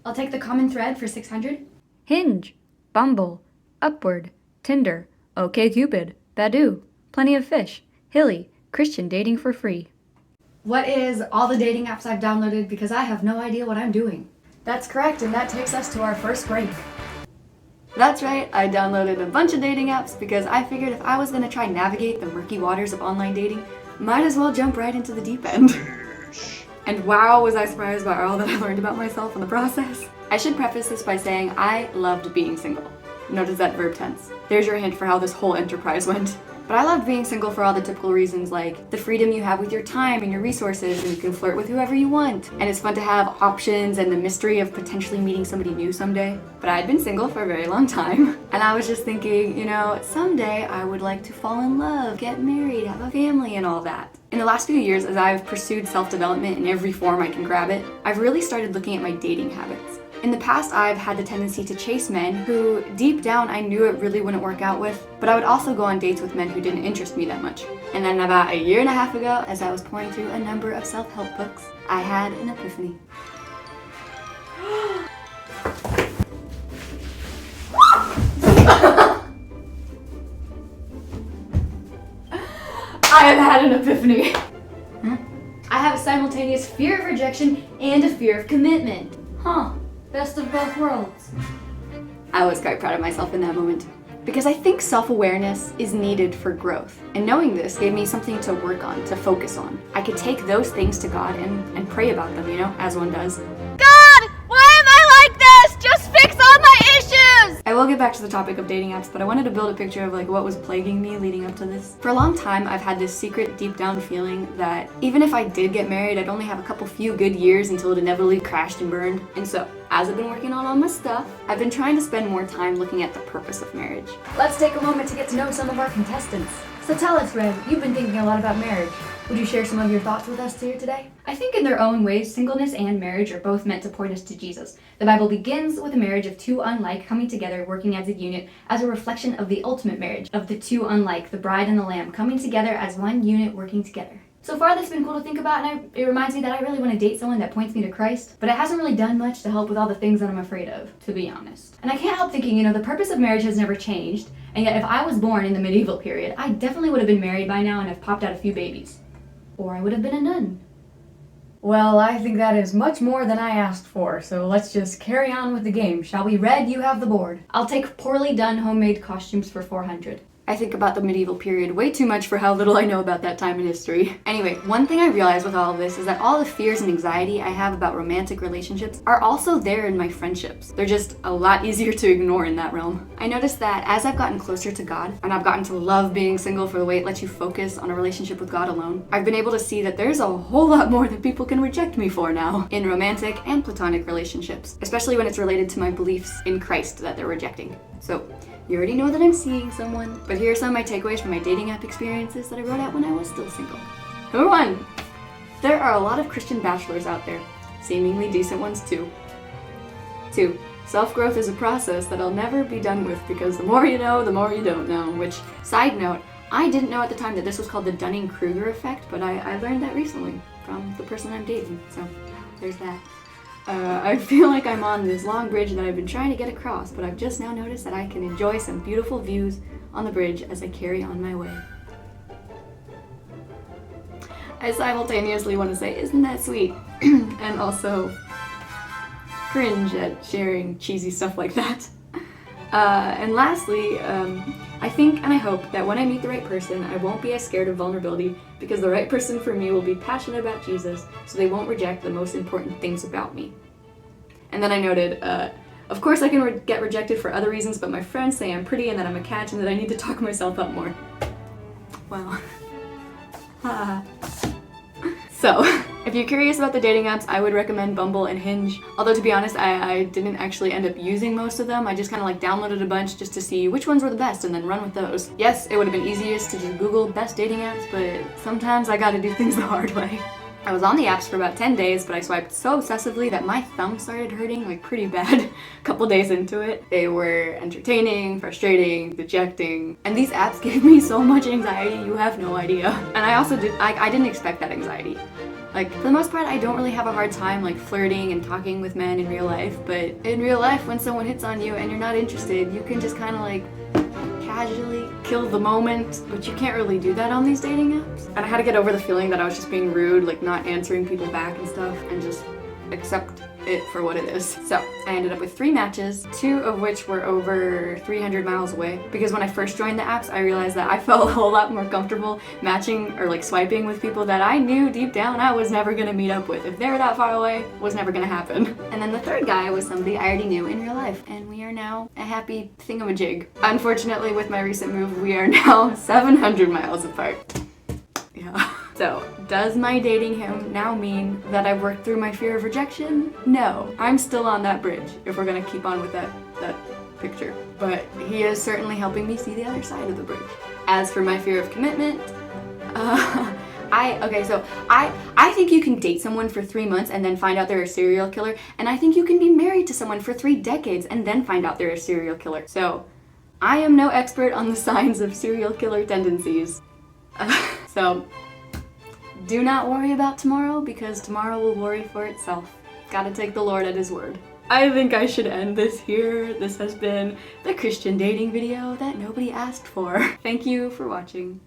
I'll take the common thread for 600. Hinge, Bumble, Upward, Tinder, OkCupid, Badoo, Plenty of Fish, Hilly, Christian dating for free. What is all the dating apps I've downloaded because I have no idea what I'm doing? That's correct, and that takes us to our first break. That's right, I downloaded a bunch of dating apps because I figured if I was going to try and navigate the murky waters of online dating, might as well jump right into the deep end. And wow, was I surprised by all that I learned about myself in the process. I should preface this by saying I loved being single. Notice that verb tense. There's your hint for how this whole enterprise went. But I loved being single for all the typical reasons like the freedom you have with your time and your resources, and you can flirt with whoever you want. And it's fun to have options and the mystery of potentially meeting somebody new someday. But I had been single for a very long time. And I was just thinking, you know, someday I would like to fall in love, get married, have a family and all that. In the last few years, as I've pursued self-development in every form I can grab it, I've really started looking at my dating habits. In the past, I've had the tendency to chase men who, deep down, I knew it really wouldn't work out with, but I would also go on dates with men who didn't interest me that much. And then about a year and a half ago, as I was pouring through a number of self-help books, I had an epiphany. I have had an epiphany. I have a simultaneous fear of rejection and a fear of commitment. Best of both worlds. I was quite proud of myself in that moment. Because I think self-awareness is needed for growth. And knowing this gave me something to work on, to focus on. I could take those things to God and pray about them, you know, as one does. God, why am I like this? Just fix all my issues! I will get back to the topic of dating apps, but I wanted to build a picture of like what was plaguing me leading up to this. For a long time, I've had this secret deep down feeling that even if I did get married, I'd only have a few good years until it inevitably crashed and burned. And so, as I've been working on all my stuff, I've been trying to spend more time looking at the purpose of marriage. Let's take a moment to get to know some of our contestants. So tell us, Red, you've been thinking a lot about marriage. Would you share some of your thoughts with us here today? I think in their own ways, singleness and marriage are both meant to point us to Jesus. The Bible begins with a marriage of two unlike coming together, working as a unit, as a reflection of the ultimate marriage, of the two unlike, the bride and the lamb, coming together as one unit, working together. So far, that's been cool to think about, and it reminds me that I really want to date someone that points me to Christ, but it hasn't really done much to help with all the things that I'm afraid of, to be honest. And I can't help thinking, you know, the purpose of marriage has never changed, and yet if I was born in the medieval period, I definitely would have been married by now and have popped out a few babies. Or I would have been a nun. Well, I think that is much more than I asked for, so let's just carry on with the game, shall we? Red, you have the board. I'll take poorly done homemade costumes for 400. I think about the medieval period way too much for how little I know about that time in history. Anyway, one thing I realized with all of this is that all the fears and anxiety I have about romantic relationships are also there in my friendships. They're just a lot easier to ignore in that realm. I noticed that as I've gotten closer to God, and I've gotten to love being single for the way it lets you focus on a relationship with God alone, I've been able to see that there's a whole lot more that people can reject me for now in romantic and platonic relationships, especially when it's related to my beliefs in Christ that they're rejecting. So, you already know that I'm seeing someone, but here are some of my takeaways from my dating app experiences that I wrote out when I was still single. Number 1, there are a lot of Christian bachelors out there, seemingly decent ones too. 2, self-growth is a process that I'll never be done with because the more you know, the more you don't know, which, side note, I didn't know at the time that this was called the Dunning-Kruger effect, but I learned that recently from the person I'm dating, so there's that. I feel like I'm on this long bridge that I've been trying to get across, but I've just now noticed that I can enjoy some beautiful views on the bridge as I carry on my way. I simultaneously want to say, isn't that sweet? And also cringe at sharing cheesy stuff like that. And lastly, I think and I hope that when I meet the right person, I won't be as scared of vulnerability because the right person for me will be passionate about Jesus, so they won't reject the most important things about me. And then I noted, of course I can get rejected for other reasons, but my friends say I'm pretty and that I'm a catch and that I need to talk myself up more. Wow. So, if you're curious about the dating apps, I would recommend Bumble and Hinge. Although to be honest, I didn't actually end up using most of them. I just kind of like downloaded a bunch just to see which ones were the best and then run with those. Yes, it would have been easiest to just Google best dating apps, but sometimes I gotta do things the hard way. I was on the apps for about 10 days, but I swiped so obsessively that my thumb started hurting like pretty bad a couple days into it. They were entertaining, frustrating, dejecting, and these apps gave me so much anxiety you have no idea. And I didn't expect that anxiety. Like, for the most part, I don't really have a hard time like flirting and talking with men in real life, but in real life, when someone hits on you and you're not interested, you can just kind of like casually kill the moment, but you can't really do that on these dating apps. And I had to get over the feeling that I was just being rude, like not answering people back and stuff, and just accept it for what it is. So I ended up with 3 matches, 2 of which were over 300 miles away, because when I first joined the apps, I realized that I felt a whole lot more comfortable matching or like swiping with people that I knew deep down I was never gonna meet up with. If they were that far away, it was never gonna happen. And then the third guy was somebody I already knew in real life, and we are now a happy thingamajig. Unfortunately, with my recent move, we are now 700 miles apart. Yeah. So, does my dating him now mean that I've worked through my fear of rejection? No. I'm still on that bridge, if we're gonna keep on with that picture. But he is certainly helping me see the other side of the bridge. As for my fear of commitment, I think you can date someone for 3 months and then find out they're a serial killer, and I think you can be married to someone for 3 decades and then find out they're a serial killer. So, I am no expert on the signs of serial killer tendencies. So, do not worry about tomorrow, because tomorrow will worry for itself. Gotta take the Lord at his word. I think I should end this here. This has been the Christian dating video that nobody asked for. Thank you for watching.